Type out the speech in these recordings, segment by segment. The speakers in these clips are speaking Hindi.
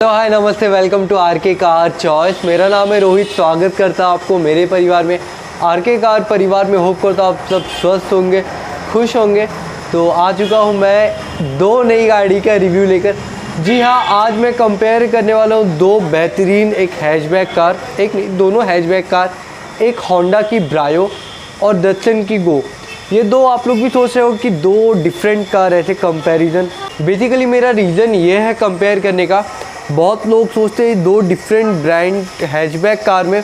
हेलो हाय नमस्ते, वेलकम टू आर के कार चॉइस। मेरा नाम है रोहित। स्वागत करता हूँ आपको मेरे परिवार में, आर के कार परिवार में। होप करता हूँ आप सब स्वस्थ होंगे, खुश होंगे। तो आ चुका हूँ मैं दो नई गाड़ी का रिव्यू लेकर। जी हाँ, आज मैं कंपेयर करने वाला हूँ दो बेहतरीन, एक हैचबैक कार, एक नहीं दोनों हैचबैक कार, एक होंडा की ब्रायो और दत्सन की गो। ये दो आप लोग भी सोच रहे हो कि दो डिफरेंट कार ऐसे कंपैरिजन। बेसिकली मेरा रीज़न ये है कंपेयर करने का, बहुत लोग सोचते हैं दो डिफरेंट ब्रांड हैचबैक कार में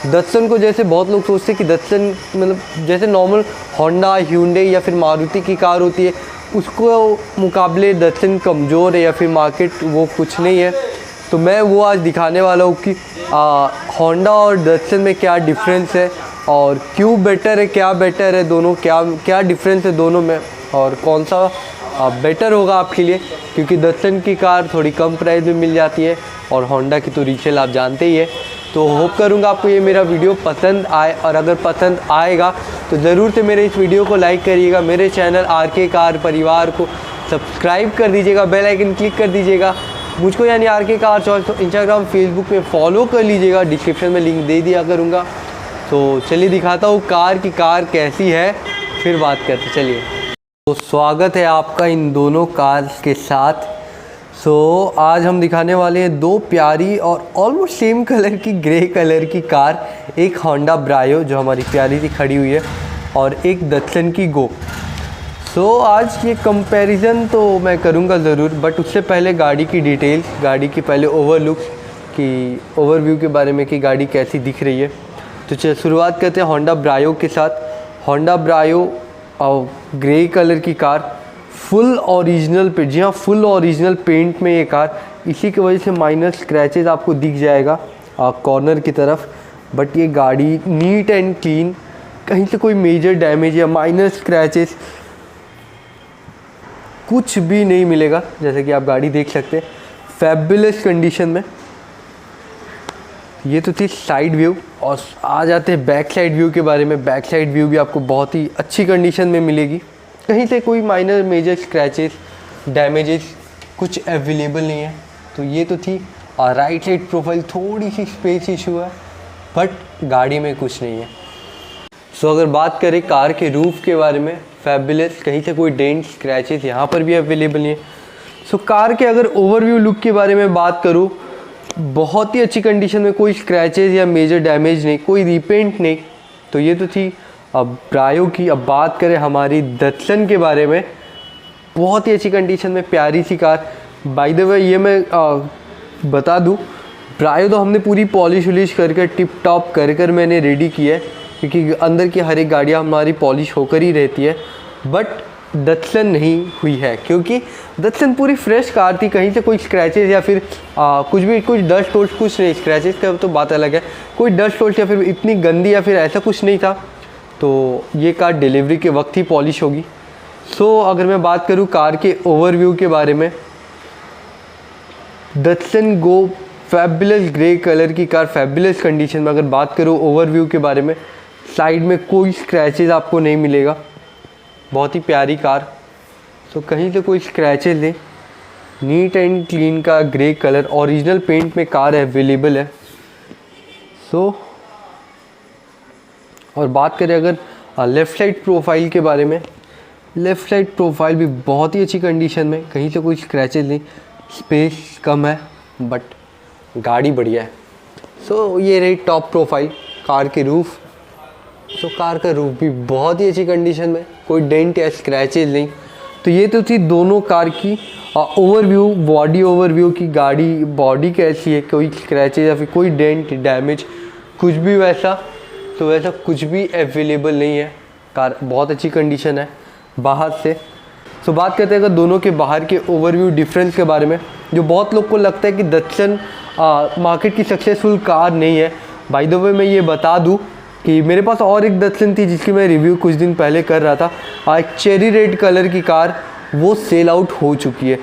दत्सन को, जैसे बहुत लोग सोचते हैं कि दत्सन मतलब जैसे नॉर्मल होंडा, ह्यूंडई या फिर मारुति की कार होती है, उसको मुकाबले दत्सन कमज़ोर है या फिर मार्केट वो कुछ नहीं है। तो मैं वो आज दिखाने वाला हूँ कि होंडा और दत्सन में क्या डिफरेंस है और क्यों बेटर है, क्या बेटर है दोनों, क्या डिफरेंस है दोनों में और कौन सा बेटर होगा आपके लिए। क्योंकि दत्सन की कार थोड़ी कम प्राइस में मिल जाती है और होंडा की तो रीसेल आप जानते ही है। तो होप करूँगा आपको ये मेरा वीडियो पसंद आए, और अगर पसंद आएगा तो ज़रूर से मेरे इस वीडियो को लाइक करिएगा, मेरे चैनल आर के कार परिवार को सब्सक्राइब कर दीजिएगा, बेल आइकन क्लिक कर दीजिएगा। मुझको यानी आर के कार चॉइस को इंस्टाग्राम, फेसबुक में फॉलो कर लीजिएगा, डिस्क्रिप्शन में लिंक दे दिया करूँगा। तो चलिए दिखाता हूँ कार कैसी है, फिर बात करते चलिए। तो स्वागत है आपका इन दोनों कार्स के साथ। आज हम दिखाने वाले हैं दो प्यारी और ऑलमोस्ट सेम कलर की, ग्रे कलर की कार। एक होंडा ब्रायो जो हमारी प्यारी सी खड़ी हुई है और एक दत्सन की गो। आज ये कंपैरिजन तो मैं करूँगा ज़रूर, बट उससे पहले गाड़ी की डिटेल्स, गाड़ी की पहले ओवरलुक की, ओवरव्यू के बारे में कि गाड़ी कैसी दिख रही है। तो चलिए शुरुआत करते हैं होंडा ब्रायो के साथ। होंडा ब्रायो और ग्रे कलर की कार, फुल ओरिजिनल पे, जी हाँ फुल ओरिजिनल पेंट में ये कार। इसी की वजह से माइनर स्क्रैचेस आपको दिख जाएगा कॉर्नर की तरफ, बट ये गाड़ी नीट एंड क्लीन, कहीं से कोई मेजर डैमेज या माइनर स्क्रैचेस कुछ भी नहीं मिलेगा। जैसे कि आप गाड़ी देख सकते हैं फैबुलस कंडीशन में। ये तो थी साइड व्यू, और आ जाते हैं बैक साइड व्यू के बारे में। बैक साइड व्यू भी आपको बहुत ही अच्छी कंडीशन में मिलेगी, कहीं से कोई माइनर मेजर स्क्रैचेस, डैमेजेस कुछ अवेलेबल नहीं है। तो ये तो थी राइट साइड प्रोफाइल, थोड़ी सी स्पेस इशू है, बट गाड़ी में कुछ नहीं है। अगर बात करें कार के रूफ के बारे में, फैबुलस, कहीं से कोई डेंट स्क्रैचेस यहाँ पर भी अवेलेबल नहीं है। कार के अगर ओवरव्यू लुक के बारे में बात करूँ, बहुत ही अच्छी कंडीशन में, कोई स्क्रैचेस या मेजर डैमेज नहीं, कोई रीपेंट नहीं। तो ये तो थी अब ब्रायो की। अब बात करें हमारी दत्सन के बारे में, बहुत ही अच्छी कंडीशन में प्यारी सी कार। बाय द वे ये मैं बता दूं, ब्रायो तो हमने पूरी पॉलिश वॉलिश करके टिप टॉप कर मैंने रेडी की है, क्योंकि अंदर की हर एक गाड़ियाँ हमारी पॉलिश होकर ही रहती है। बट दत्सन नहीं हुई है, क्योंकि दत्सन पूरी फ्रेश कार थी, कहीं से कोई स्क्रैचेस या फिर कुछ भी, कुछ डस्ट वोस्ट कुछ नहीं। स्क्रैचेस का तो बात अलग है, कोई डस्ट वोस्ट या फिर इतनी गंदी या फिर ऐसा कुछ नहीं था। तो ये कार डिलीवरी के वक्त ही पॉलिश होगी। अगर मैं बात करूँ कार के ओवरव्यू के बारे में, दत्सन गो फैबुलस ग्रे कलर की कार, फैबुलस कंडीशन में। अगर बात करूँ ओवरव्यू के बारे में, साइड में कोई स्क्रैचेस आपको नहीं मिलेगा, बहुत ही प्यारी कार। कहीं से कोई स्क्रैचेस नहीं, नीट एंड क्लीन का ग्रे कलर, ओरिजिनल पेंट में कार अवेलेबल है। और बात करें अगर लेफ़्ट साइड प्रोफाइल के बारे में, लेफ़्ट साइड प्रोफाइल भी बहुत ही अच्छी कंडीशन में, कहीं से कोई स्क्रैचेस नहीं, स्पेस कम है बट गाड़ी बढ़िया है। ये रही टॉप प्रोफाइल कार की रूफ़। कार का रूफ भी बहुत ही अच्छी कंडीशन में, कोई डेंट या स्क्रैचेज नहीं। तो ये तो थी दोनों कार की ओवरव्यू, बॉडी ओवरव्यू की। गाड़ी बॉडी कैसी है, कोई स्क्रैचेज या फिर कोई डेंट डैमेज कुछ भी वैसा कुछ भी अवेलेबल नहीं है। कार बहुत अच्छी कंडीशन है बाहर से। बात करते हैं अगर दोनों के बाहर के ओवरव्यू डिफरेंस के बारे में, जो बहुत लोग को लगता है कि दत्सन मार्केट की सक्सेसफुल कार नहीं है। बाय द वे मैं ये बता दूँ कि मेरे पास और एक दत्सन थी जिसकी मैं रिव्यू कुछ दिन पहले कर रहा था, एक चेरी रेड कलर की कार, वो सेल आउट हो चुकी है।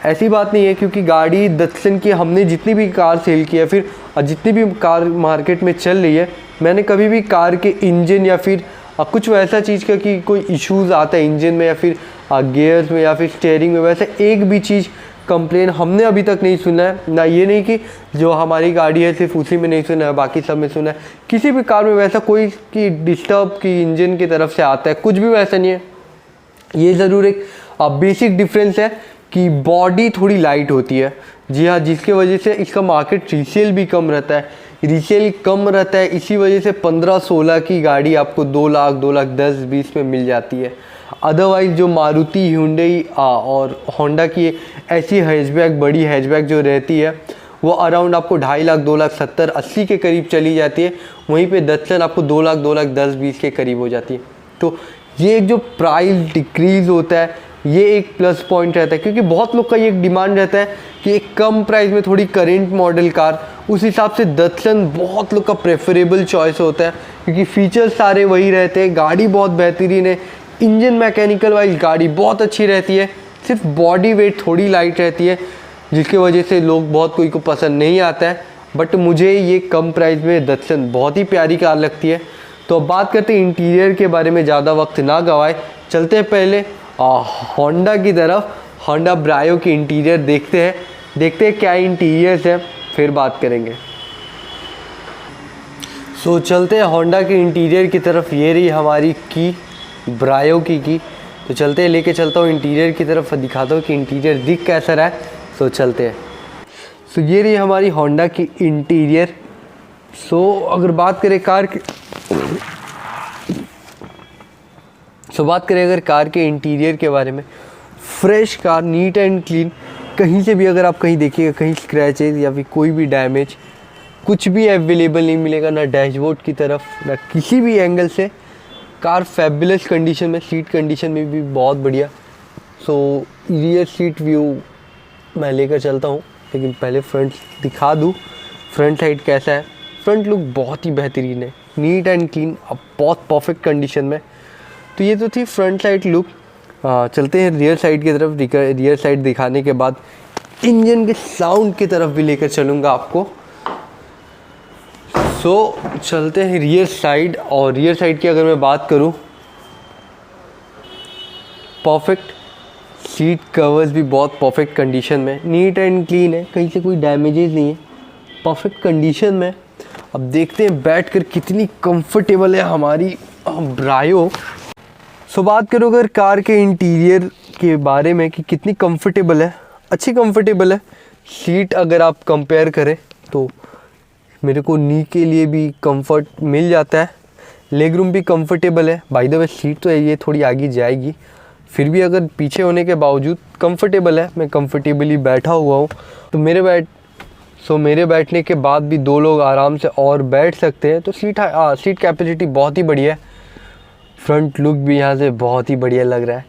ऐसी बात नहीं है, क्योंकि गाड़ी दत्सन की हमने जितनी भी कार सेल की है, फिर जितनी भी कार मार्केट में चल रही है, मैंने कभी भी कार के इंजन या फिर कुछ वैसा चीज़ का कि कोई इश्यूज़ आता है इंजन में या फिर गियर्स में या फिर स्टीयरिंग में, वैसे एक भी चीज़ कंप्लेन हमने अभी तक नहीं सुना है ना। ये नहीं कि जो हमारी गाड़ी है सिर्फ उसी में नहीं सुना है, बाकी सब में सुना है। किसी भी कार में वैसा कोई कि डिस्टर्ब की इंजन की तरफ से आता है, कुछ भी वैसा नहीं है। ये ज़रूर एक बेसिक डिफरेंस है कि बॉडी थोड़ी लाइट होती है। जी हाँ, जिसकी वजह से इसका मार्केट रीसेल भी कम रहता है। रीसेल कम रहता है इसी वजह से 15-16 की गाड़ी आपको 2 लाख 2 लाख 10-20 में मिल जाती है। अदरवाइज़ जो मारुति, हुंडई और होंडा की ऐसी हैचबैक, बड़ी हैचबैक जो रहती है वो अराउंड आपको 2.5 लाख 2 लाख 70-80 के करीब चली जाती है। वहीं पे दत्सन आपको 2 लाख 2 लाख 10-20 के करीब हो जाती है। तो ये एक जो प्राइस डिक्रीज़ होता है ये एक प्लस पॉइंट रहता है, क्योंकि बहुत लोग का ये डिमांड रहता है कि एक कम प्राइस में थोड़ी करेंट मॉडल कार, उस हिसाब से दत्सन बहुत लोग का प्रेफरेबल चॉइस होता है, क्योंकि फीचर्स सारे वही रहते हैं। गाड़ी बहुत बेहतरीन है, इंजन मैकेनिकल वाइज गाड़ी बहुत अच्छी रहती है, सिर्फ बॉडी वेट थोड़ी लाइट रहती है, जिसकी वजह से लोग बहुत कोई को पसंद नहीं आता है। बट मुझे ये कम प्राइस में दत्सन बहुत ही प्यारी कार लगती है। तो अब बात करते हैं इंटीरियर के बारे में, ज़्यादा वक्त ना गवाए, चलते हैं पहले होंडा की तरफ। होंडा ब्रायो की इंटीरियर देखते हैं क्या इंटीरियर्स है, फिर बात करेंगे। सो चलते हैं होंडा के इंटीरियर की तरफ। ये रही हमारी की, ब्रायो की। तो चलते हैं, लेके चलता हूँ इंटीरियर की तरफ, दिखाता हूँ कि इंटीरियर दिख कैसा रहा है। सो चलते हैं। सो ये रही हमारी होंडा की इंटीरियर। सो अगर बात करें कार की बात करें अगर कार के इंटीरियर के बारे में, fresh car, NEET and clean. कहीं से भी अगर आप कहीं देखिएगा कहीं स्क्रैचेज या फिर कोई भी डैमेज कुछ भी अवेलेबल नहीं मिलेगा, ना डैशबोर्ड की तरफ ना किसी भी एंगल से। कार फैबुलस कंडीशन में, सीट कंडीशन में भी बहुत बढ़िया। सो रियर सीट व्यू मैं लेकर चलता हूँ, लेकिन पहले फ्रंट दिखा दूँ फ्रंट साइड कैसा है। फ्रंट लुक बहुत ही बेहतरीन है, नीट एंड क्लीन, अब बहुत परफेक्ट कंडीशन में। तो ये तो थी फ्रंट साइड लुक। चलते हैं रियर साइड की तरफ। रियर साइड दिखाने के बाद इंजन के साउंड की तरफ भी लेकर चलूँगा आपको। सो चलते हैं रियर साइड। और रियर साइड की अगर मैं बात करूँ, परफेक्ट सीट कवर्स भी बहुत परफेक्ट कंडीशन में, नीट एंड क्लीन है, कहीं से कोई डैमेजेस नहीं है, परफेक्ट कंडीशन में। अब देखते हैं बैठकर कितनी कंफर्टेबल है हमारी ब्रायो। सो बात करो अगर कार के इंटीरियर के बारे में कि कितनी कंफर्टेबल है, अच्छी कंफर्टेबल है। सीट अगर आप कंपेयर करें तो मेरे को नी के लिए भी कंफर्ट मिल जाता है, लेग रूम भी कंफर्टेबल है। बाय द वे सीट तो ये थोड़ी आगे जाएगी, फिर भी अगर पीछे होने के बावजूद कंफर्टेबल है, मैं कंफर्टेबली बैठा हुआ हूँ। तो मेरे बैठने के बाद भी 2 लोग आराम से और बैठ सकते हैं। तो सीट कैपेसिटी बहुत ही बढ़िया है। फ्रंट लुक भी यहाँ से बहुत ही बढ़िया लग रहा है।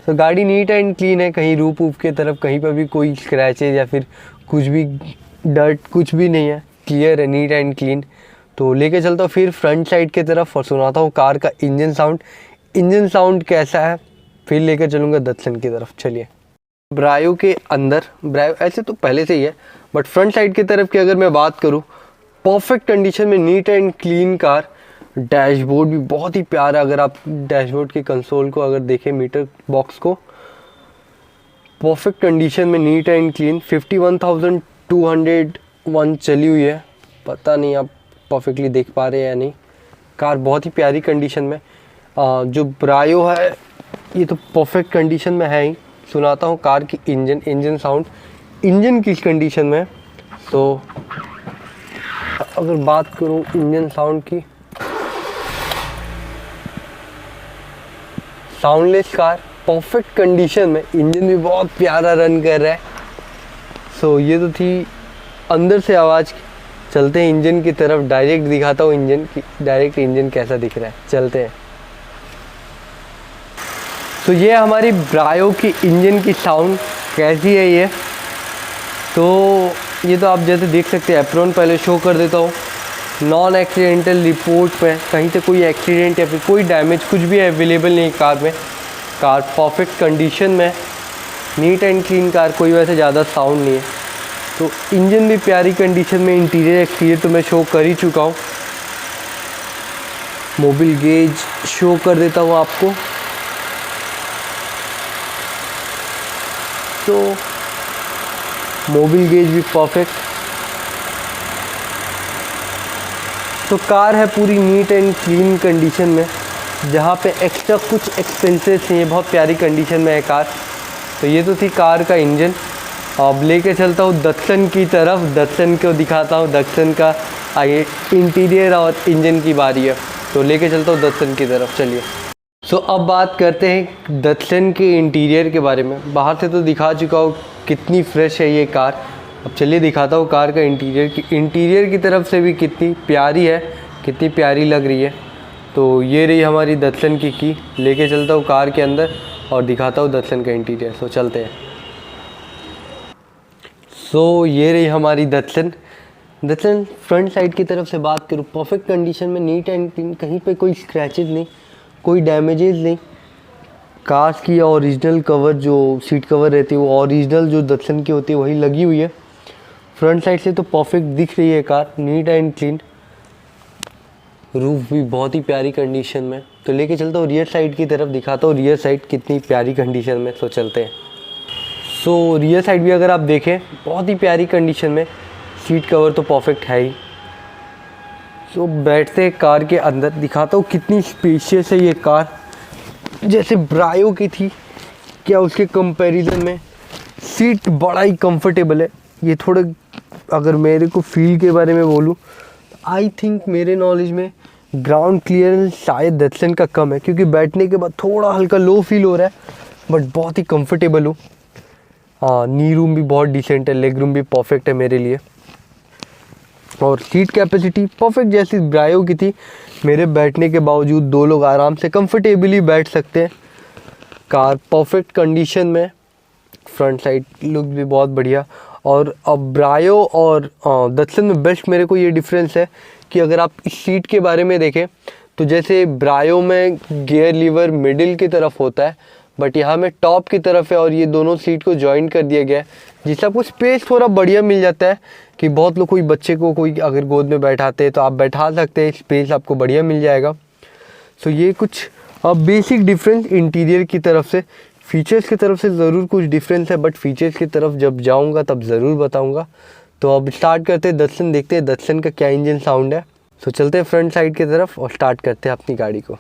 तो गाड़ी नीट एंड क्लीन है, कहीं रूप के तरफ कहीं पर भी कोई स्क्रैचेज या फिर कुछ भी डर्ट कुछ भी नहीं है, क्लियर है, नीट एंड क्लीन। तो लेके चलता हूँ फिर फ्रंट साइड की तरफ और सुनाता हूँ कार का इंजन साउंड कैसा है, फिर लेकर चलूँगा दत्सन की तरफ। चलिए। ब्रायो के अंदर, ब्रायो ऐसे तो पहले से ही है, बट फ्रंट साइड की तरफ की अगर मैं बात करूँ, परफेक्ट कंडीशन में, NEET and clean car. Dashboard भी बहुत ही प्यारा, अगर आप डैशबोर्ड के कंसोल को अगर देखें, मीटर बॉक्स को, परफेक्ट कंडीशन में, नीट एंड क्लीन। 51,201 चली हुई है, पता नहीं आप परफेक्टली देख पा रहे हैं या नहीं। कार बहुत ही प्यारी कंडीशन में। जो ब्रायो है ये तो परफेक्ट कंडीशन में है ही। सुनाता हूँ कार की इंजन साउंड, इंजन किस कंडीशन में। तो अगर बात करूँ इंजन साउंड की, साउंडलेस कार, परफेक्ट कंडीशन में, इंजन भी बहुत प्यारा रन कर रहा है। सो ये तो थी अंदर से आवाज़। चलते हैं इंजन की तरफ, डायरेक्ट दिखाता हूँ डायरेक्ट इंजन कैसा दिख रहा है। चलते हैं। तो ये हमारी ब्रायो की इंजन की साउंड कैसी है ये। तो ये तो आप जैसे देख सकते हैं, एप्रोन पहले शो कर देता हूँ। नॉन एक्सीडेंटल रिपोर्ट में कहीं से कोई एक्सीडेंट या फिर कोई डैमेज कुछ भी अवेलेबल नहीं कार में। कार परफेक्ट कंडीशन में, नीट एंड क्लीन कार, कोई वैसे ज़्यादा साउंड नहीं है। तो इंजन भी प्यारी कंडीशन में, इंटीरियर एक्सटीरियर तो मैं शो कर ही चुका हूँ। मोबिल गेज शो कर देता हूँ आपको। तो मोबिल गेज भी परफेक्ट। तो कार है पूरी नीट एंड क्लीन कंडीशन में, जहाँ पे एक्स्ट्रा कुछ एक्सपेंसेस नहीं है, बहुत प्यारी कंडीशन में है कार। तो ये तो थी कार का इंजन। अब लेके चलता हूँ दत्सन की तरफ, दत्सन को दिखाता हूँ। दत्सन का आगे इंटीरियर और इंजन की बारी है, तो लेके चलता हूँ दत्सन की तरफ, चलिए। सो अब बात करते हैं दत्सन के इंटीरियर के बारे में। बाहर से तो दिखा चुका हूँ कितनी फ्रेश है ये कार। अब चलिए दिखाता हूँ कार का इंटीरियर की तरफ से भी कितनी प्यारी है, कितनी प्यारी लग रही है। तो ये रही हमारी दत्सन की लेके चलता हूँ कार के अंदर और दिखाता हूँ दत्सन का इंटीरियर। सो चलते हैं। सो ये रही हमारी दत्सन फ्रंट साइड की तरफ से बात करूँ, परफेक्ट कंडीशन में, नीट एंड क्लीन, कहीं पे कोई स्क्रैचेज नहीं, कोई डैमेजेस नहीं। कार की ओरिजिनल कवर जो सीट कवर रहती है वो ओरिजिनल जो दत्सन की होती है वही लगी हुई है। फ्रंट साइड से तो परफेक्ट दिख रही है car, NEET and clean. Roof भी बहुत ही प्यारी कंडीशन में। तो लेके चलता हूँ रियर साइड की तरफ, दिखाता हूँ रियर साइड कितनी प्यारी कंडीशन में। सो चलते हैं। सो रियर साइड भी अगर आप देखें बहुत ही प्यारी कंडीशन में, सीट कवर तो परफेक्ट है ही। सो बैठते कार के अंदर, दिखाता हूँ कितनी स्पेशियस है ये कार, जैसे ब्रायो की थी क्या उसके कंपैरिजन में। सीट बड़ा ही कंफर्टेबल है। ये थोड़े, अगर मेरे को फील के बारे में बोलूँ, आई थिंक मेरे नॉलेज में ग्राउंड क्लियरेंस शायद दत्सन का कम है, क्योंकि बैठने के बाद थोड़ा हल्का लो फील हो रहा है, बट बहुत ही कंफर्टेबल हूँ। हाँ, नी रूम भी बहुत डिसेंट है, लेग रूम भी परफेक्ट है मेरे लिए, और सीट कैपेसिटी परफेक्ट जैसी ब्रायो की थी। मेरे बैठने के बावजूद दो लोग आराम से कंफर्टेबली बैठ सकते हैं। कार परफेक्ट कंडीशन में, फ्रंट साइड लुक भी बहुत बढ़िया। और अब ब्रायो और दत्सन में बेस्ट मेरे को ये डिफरेंस है कि अगर आप इस सीट के बारे में देखें तो जैसे ब्रायो में गियर लीवर मिडिल की तरफ होता है, बट यहाँ में टॉप की तरफ है, और ये दोनों सीट को जॉइन कर दिया गया है, जिससे आपको स्पेस थोड़ा बढ़िया मिल जाता है। कि बहुत लोग कोई बच्चे को कोई अगर गोद में बैठाते हैं तो आप बैठा सकते हैं, स्पेस आपको बढ़िया मिल जाएगा। सो ये कुछ बेसिक डिफरेंस इंटीरियर की तरफ से। फीचर्स की तरफ से ज़रूर कुछ डिफरेंस है, बट फीचर्स की तरफ जब जाऊंगा तब ज़रूर बताऊंगा। तो अब स्टार्ट करते हैं दत्सन, देखते हैं दत्सन का क्या इंजन साउंड है। सो चलते हैं फ्रंट साइड की तरफ और स्टार्ट करते हैं अपनी गाड़ी को।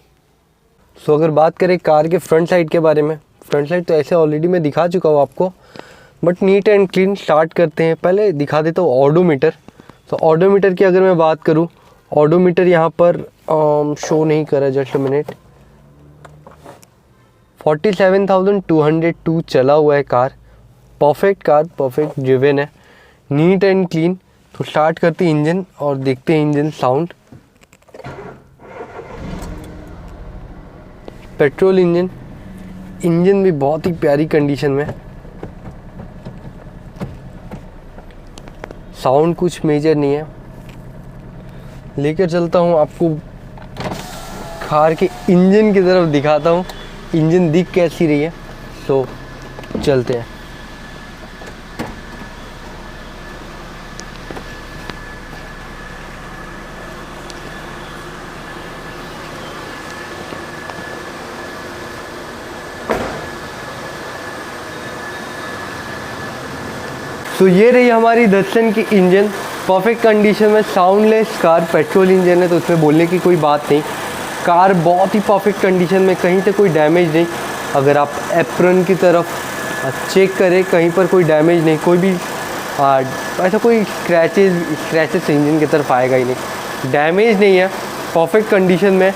सो अगर बात करें कार के फ्रंट साइड के बारे में, फ्रंट साइड तो ऐसे ऑलरेडी मैं दिखा चुका हूँ आपको, but NEET and clean. Start करते हैं, पहले दिखा देता हूँ ऑडोमीटर। तो ऑडोमीटर की अगर मैं बात करूँ, ऑडोमीटर यहाँ पर शो नहीं कर रहा, जस्ट अ मिनट। 47,202 चला हुआ है कार, परफेक्ट ड्रिवन है, नीट एंड क्लीन। तो स्टार्ट करते हैं इंजन और देखते हैं इंजन साउंड। पेट्रोल इंजन भी बहुत ही प्यारी कंडीशन में। साउंड कुछ मेजर नहीं है। लेकर चलता हूँ आपको कार के इंजन की तरफ, दिखाता हूँ इंजन दिख कैसी रही है। तो चलते हैं। तो ये रही हमारी दत्सन की इंजन, परफेक्ट कंडीशन में, साउंडलेस कार, पेट्रोल इंजन है तो उसमें बोलने की कोई बात नहीं। कार बहुत ही परफेक्ट कंडीशन में, कहीं से कोई डैमेज नहीं। अगर आप एप्रन की तरफ चेक करें, कहीं पर कोई डैमेज नहीं, कोई भी ऐसा कोई स्क्रैचेस इंजन की तरफ आएगा ही नहीं, डैमेज नहीं है, परफेक्ट कंडीशन में।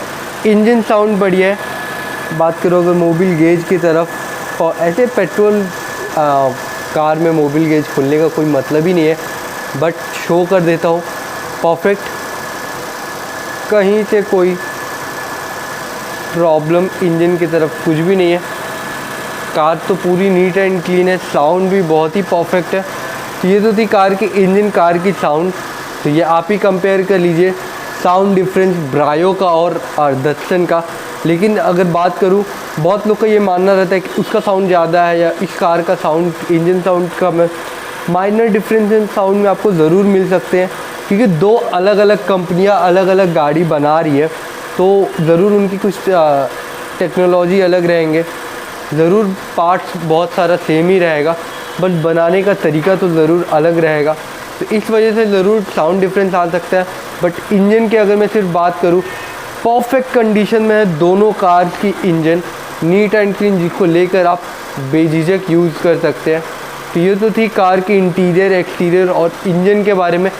इंजन साउंड बढ़िया है। बात करो अगर मोबिल गेज की तरफ, और ऐसे पेट्रोल कार में मोबिल गेज खुलने का कोई मतलब ही नहीं है, बट शो कर देता हूँ परफेक्ट, कहीं से कोई प्रॉब्लम इंजन की तरफ कुछ भी नहीं है। कार तो पूरी नीट एंड क्लीन है, साउंड भी बहुत ही परफेक्ट है। तो ये तो थी कार की इंजन, कार की साउंड। तो ये आप ही कंपेयर कर लीजिए साउंड डिफरेंस ब्रायो का और दत्सन का। लेकिन अगर बात करूँ, बहुत लोग का ये मानना रहता है कि उसका साउंड ज़्यादा है या इस कार का साउंड, इंजन साउंड का माइनर डिफरेंस इन साउंड में आपको ज़रूर मिल सकते हैं, क्योंकि दो अलग अलग कंपनियां अलग अलग गाड़ी बना रही है। तो ज़रूर उनकी कुछ टेक्नोलॉजी अलग रहेंगे, ज़रूर पार्ट्स बहुत सारा सेम ही रहेगा, बट बनाने का तरीका तो ज़रूर अलग रहेगा। तो इस वजह से ज़रूर साउंड डिफरेंस आ सकता है। बट इंजन की अगर मैं सिर्फ बात करूँ, परफेक्ट कंडीशन में है दोनों कार की इंजन, नीट एंड क्लीन, जिसको लेकर आप बेझिझक यूज़ कर सकते हैं। तो ये तो थी कार के इंटीरियर, एक्सटीरियर और इंजन के बारे में।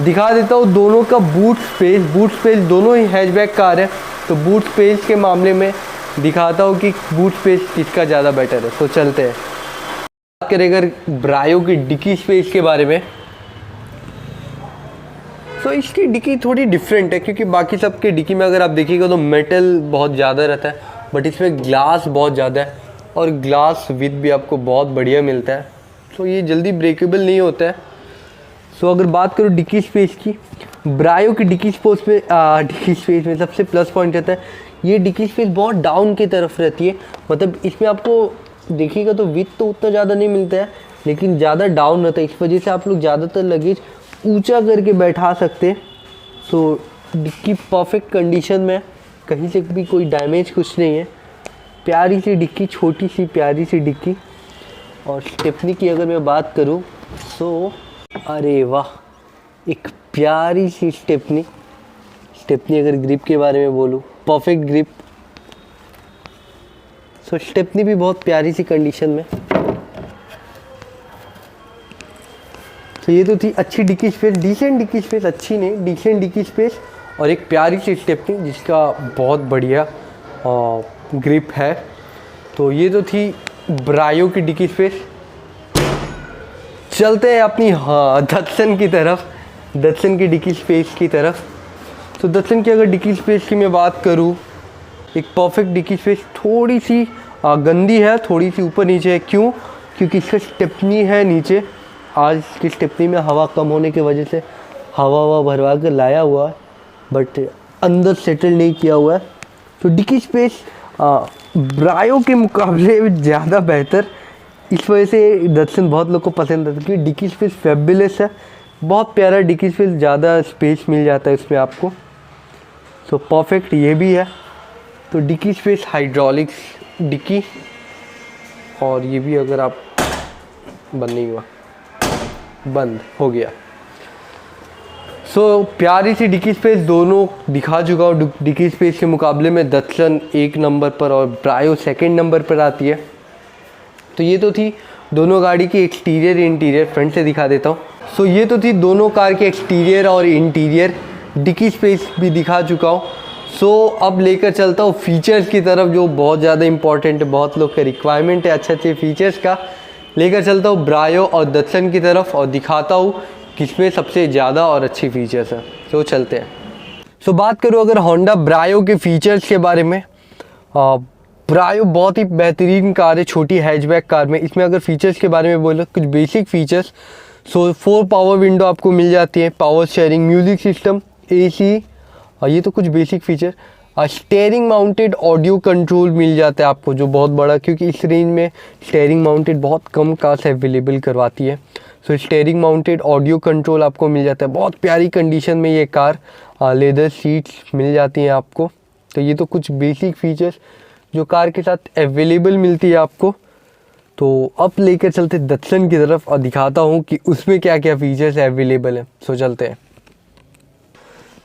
दिखा देता हूँ दोनों का बूट स्पेस दोनों ही हैचबैक कार है, तो बूट स्पेस के मामले में दिखाता हूँ कि बूट स्पेस किसका ज़्यादा बेटर है। तो चलते हैं, बात करें अगर ब्रायो की डिक्की स्पेस के बारे में, तो इसकी डिक्की थोड़ी डिफरेंट है, क्योंकि बाकी सब के डिक्की में अगर आप देखिएगा तो मेटल बहुत ज़्यादा रहता है, बट इसमें ग्लास बहुत ज़्यादा है और ग्लास विथ भी आपको बहुत बढ़िया मिलता है। तो ये जल्दी ब्रेकेबल नहीं होता है। सो अगर बात करूँ डिक्की स्पेस की, ब्रायो की डिक्की स्पेस में सबसे प्लस पॉइंट रहता है, ये डिक्की स्पेस बहुत डाउन की तरफ रहती है। मतलब इसमें आपको देखिएगा तो विथ तो उतना ज़्यादा नहीं मिलता है, लेकिन ज़्यादा डाउन रहता है। इस वजह से आप लोग ज़्यादातर लगेज ऊंचा करके बैठा सकते हैं। सो डिक्की परफेक्ट कंडीशन में, कहीं से भी कोई डैमेज कुछ नहीं है। प्यारी सी डिक्की, छोटी सी प्यारी सी डिक्की। और स्टेपनी की अगर मैं बात करूँ, सो अरे वाह, एक प्यारी सी स्टेपनी। अगर ग्रिप के बारे में बोलूँ, परफेक्ट ग्रिप। सो स्टेपनी भी बहुत प्यारी सी कंडीशन में। तो ये तो थी अच्छी dicky space, decent dicky space, अच्छी नहीं डिसेंट डिक्की स्पेस, और एक प्यारी सी स्टेपनी जिसका बहुत बढ़िया ग्रिप है। तो ये तो थी ब्रायो की डिक्की स्पेस। चलते हैं अपनी दत्सन की तरफ, दत्सन की डिक्की स्पेस की तरफ। तो दत्सन की अगर डिक्की स्पेस की मैं बात करूँ, एक परफेक्ट डिक्की स्पेस, थोड़ी सी गंदी है, थोड़ी सी ऊपर नीचे है। क्यों? क्योंकि इसका स्टेपनी है नीचे। आज की स्टेपनी में हवा कम होने की वजह से हवा भरवा कर लाया हुआ है, बट अंदर सेटल नहीं किया हुआ है। तो डिक्की स्पेस ब्रायो के मुकाबले ज़्यादा बेहतर, इस वजह से दत्सन बहुत लोग को पसंद आता है, क्योंकि डिक्की स्पेस फैबुलस है, बहुत प्यारा डिक्की स्पेस, ज़्यादा स्पेस मिल जाता है इसमें आपको। तो परफेक्ट ये भी है। तो डिक्की स्पेस हाइड्रोलिक्स डिक्की, और ये भी अगर आप बंद नहीं हुआ, बंद हो गया। सो प्यारी सी डिक्की स्पेस दोनों दिखा चुका हूँ। डिक्की स्पेस के मुकाबले में दत्सन 1 नंबर पर और ब्रायो 2nd नंबर पर आती है। तो ये तो थी दोनों गाड़ी की एक्सटीरियर इंटीरियर। फ्रंट से दिखा देता हूँ। सो ये तो थी दोनों कार के एक्सटीरियर और इंटीरियर, डिक्की स्पेस भी दिखा चुका हूँ। सो अब लेकर चलता हूँ फीचर्स की तरफ, जो बहुत ज़्यादा इंपॉर्टेंट है, बहुत लोग का रिक्वायरमेंट है अच्छे फीचर्स का। लेकर चलता हूँ ब्रायो और दत्सन की तरफ और दिखाता हूँ किसमें सबसे ज़्यादा और अच्छी फीचर्स है। तो चलते हैं। सो बात करूँ अगर होंडा ब्रायो के फीचर्स के बारे में, ब्रायो बहुत ही बेहतरीन कार है, छोटी हैचबैक कार में। इसमें अगर फीचर्स के बारे में बोलो, कुछ basic features, so 4 power window आपको मिल जाती है, power sharing, music system, AC, और ये तो कुछ basic feature. Steering mounted audio control मिल जाता है आपको, जो बहुत बड़ा, क्योंकि इस रेंज में स्टेयरिंग माउंटेड बहुत कम कार्स अवेलेबल करवाती है। सो स्टेयरिंग माउंटेड ऑडियो कंट्रोल आपको मिल जाता है। बहुत प्यारी कंडीशन में ये कार, लेदर सीट्स मिल जाती हैं आपको। तो ये तो कुछ बेसिक फीचर्स जो कार के साथ अवेलेबल मिलती है आपको। तो अब लेकर चलते दत्सन की तरफ और दिखाता हूँ कि उसमें क्या क्या फीचर्स अवेलेबल हैं। सो चलते हैं।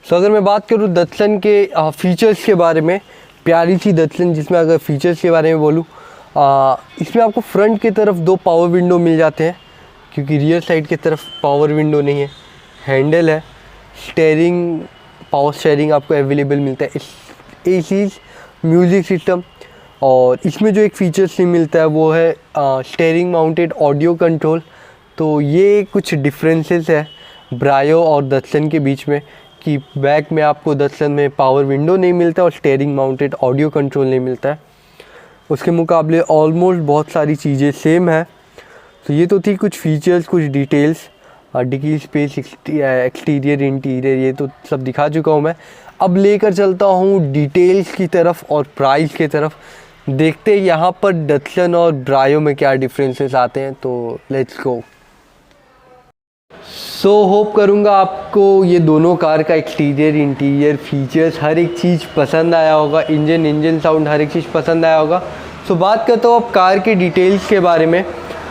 सो अगर मैं बात करूँ दत्सन के फीचर्स के बारे में, प्यारी सी दत्सन, जिसमें अगर फीचर्स के बारे में बोलूँ, इसमें आपको फ्रंट की तरफ 2 पावर विंडो मिल जाते हैं, क्योंकि रियर साइड की तरफ पावर विंडो नहीं है। हैंडल है, स्टेयरिंग, पावर शेयरिंग आपको अवेलेबल मिलता है, AC, म्यूज़िक सिस्टम। और इसमें जो एक फीचर से मिलता है वो है स्टेयरिंग माउंटेड ऑडियो कंट्रोल। तो ये कुछ डिफरेंसेस है ब्रायो और दत्सन के बीच में, कि बैक में आपको दत्सन में पावर विंडो नहीं मिलता और स्टेयरिंग माउंटेड ऑडियो कंट्रोल नहीं मिलता है। उसके मुकाबले ऑलमोस्ट बहुत सारी चीज़ें सेम है। तो ये तो थी कुछ फीचर्स, कुछ details, dicky space, exterior, interior, ये तो सब दिखा चुका हूँ मैं। अब लेकर चलता हूँ डिटेल्स की तरफ और प्राइस की तरफ। देखते हैं यहाँ पर दत्सन और ब्रायो में क्या डिफरेंसेस आते हैं। तो लेट्स गो। होप करूँगा आपको ये दोनों कार का एक्सटीरियर, इंटीरियर, फीचर्स हर एक चीज़ पसंद आया होगा। इंजन साउंड हर एक चीज़ पसंद आया होगा। बात करता हूँ अब कार के डिटेल्स के बारे में।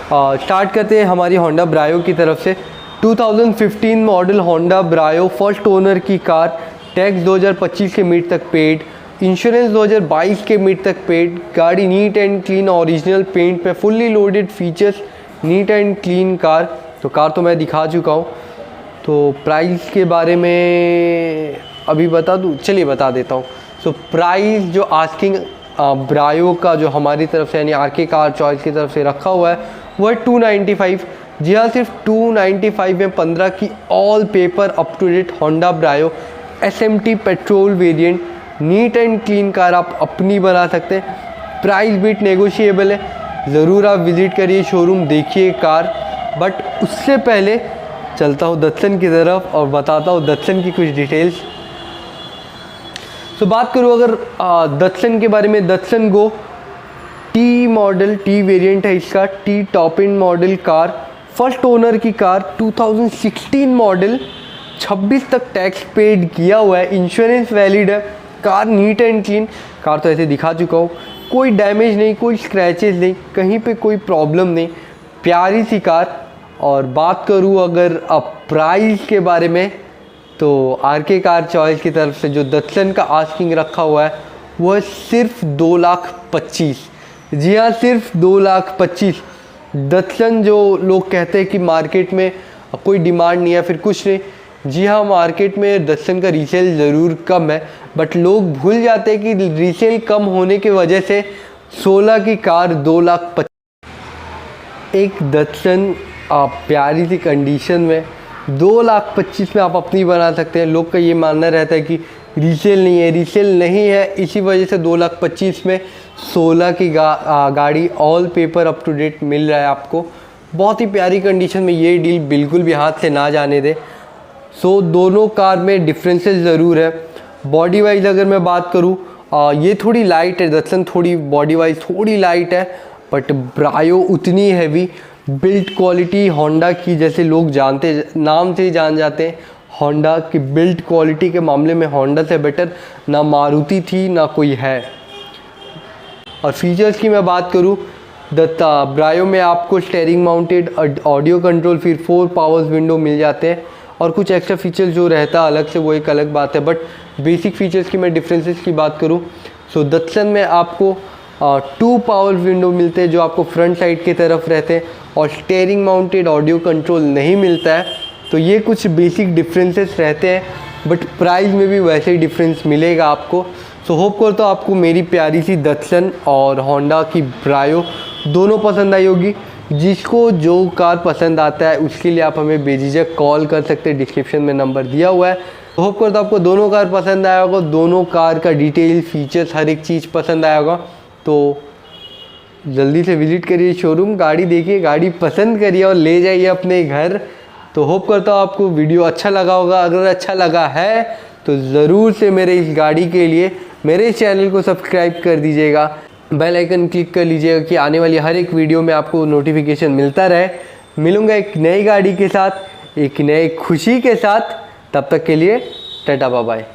स्टार्ट करते हैं हमारी होंडा ब्रायो की तरफ से। 2015 मॉडल होंडा ब्रायो फर्स्ट ओनर की कार, टैक्स 2025 के मिड तक पेड, इंश्योरेंस 2022 के मिड तक पेड। गाड़ी neat and clean, original paint में, fully loaded features, neat and clean car. तो कार तो मैं दिखा चुका हूँ। तो प्राइस के बारे में अभी बता दूँ, चलिए बता देता हूँ। प्राइस जो आस्किंग ब्रायो का जो हमारी तरफ से यानी आरके कार चॉइस की तरफ से रखा हुआ है वो है 295। जी हाँ, सिर्फ 295 में 15 की all paper up to date Honda Brio SMT petrol variant, neat and clean car आप अपनी बना सकते हैं। प्राइस बिट नेगोशिएबल है। ज़रूर आप विज़िट करिए शोरूम, देखिए कार। बट उससे पहले चलता हूँ दत्सन की तरफ और बताता हूँ दत्सन की कुछ डिटेल्स। बात करूँ अगर दत्सन के बारे में, दत्सन गो टी मॉडल, टी वेरिएंट है इसका, T top and model car, first owner की कार, 2016 मॉडल, 26 तक टैक्स पेड किया हुआ है, इंश्योरेंस वैलिड है, car NEET and clean. Car तो ऐसे दिखा चुका हूँ, कोई डैमेज नहीं, कोई स्क्रैचेस नहीं, कहीं पे कोई प्रॉब्लम नहीं, प्यारी सी कार। और बात करूँ अगर अब प्राइस के बारे में, तो आरके कार चॉइस की तरफ से जो दत्सन का आस्किंग रखा हुआ है वो है सिर्फ 2,25,000। जी हाँ, सिर्फ 2,25,000। दत्सन जो लोग कहते हैं कि मार्केट में कोई डिमांड नहीं है फिर कुछ नहीं, जी हाँ, मार्केट में दत्सन का रीसेल ज़रूर कम है, बट लोग भूल जाते हैं कि रीसेल कम होने की वजह से 16 की कार 2,25,000। एक दत्सन प्यारी सी कंडीशन में 2,25,000 में आप अपनी बना सकते हैं। लोग का ये मानना रहता है कि रीसेल नहीं है, रीसेल नहीं है, इसी वजह से 2,25,000 में 16 की गाड़ी all paper up to date मिल रहा है आपको। बहुत ही प्यारी कंडीशन में, ये डील बिल्कुल भी हाथ से ना जाने दे। दोनों कार में डिफरेंसेस ज़रूर है। बॉडी वाइज अगर मैं बात करूँ, ये थोड़ी लाइट है, दत्सन थोड़ी बॉडी वाइज थोड़ी लाइट है, बट ब्रायो उतनी हैवी। बिल्ड क्वालिटी होंडा की, जैसे लोग जानते, नाम से ही जान जाते हैं, होंडा की बिल्ड क्वालिटी के मामले में होंडा से बेटर ना मारुति थी ना कोई है। और फीचर्स की मैं बात करूँ, ब्रायो में आपको स्टीयरिंग माउंटेड ऑडियो कंट्रोल, फिर 4 पावर्स विंडो मिल जाते हैं, और कुछ एक्स्ट्रा फीचर्स जो रहता है अलग से वो एक अलग बात है। बट बेसिक फीचर्स की मैं डिफरेंसेस की बात करूँ, दत्सन में आपको 2 पावर विंडो मिलते हैं जो आपको फ्रंट साइड की तरफ रहते हैं, और स्टीयरिंग माउंटेड ऑडियो कंट्रोल नहीं मिलता है। तो ये कुछ बेसिक डिफरेंसेस रहते हैं, बट प्राइस में भी वैसे ही डिफरेंस मिलेगा आपको। होप करता हूँ आपको मेरी प्यारी सी दत्सन और होंडा की ब्रायो दोनों पसंद आई होगी। जिसको जो कार पसंद आता है उसके लिए आप हमें बेझिझक कॉल कर सकते हैं, डिस्क्रिप्शन में नंबर दिया हुआ है। होप करता हूँ आपको दोनों कार पसंद आया होगा, दोनों कार का डिटेल, फीचर्स, हर एक चीज़ पसंद आया होगा। तो जल्दी से विज़िट करिए शोरूम, गाड़ी देखिए, गाड़ी पसंद करिए और ले जाइए अपने घर। तो होप करता हूँ आपको वीडियो अच्छा लगा होगा। अगर अच्छा लगा है तो ज़रूर से मेरे इस गाड़ी के लिए मेरे चैनल को सब्सक्राइब कर दीजिएगा, बेल आइकन क्लिक कर लीजिएगा कि आने वाली हर एक वीडियो में आपको नोटिफिकेशन मिलता रहे। मिलूँगा एक नई गाड़ी के साथ, एक नई खुशी के साथ। तब तक के लिए टाटा बाय बाय।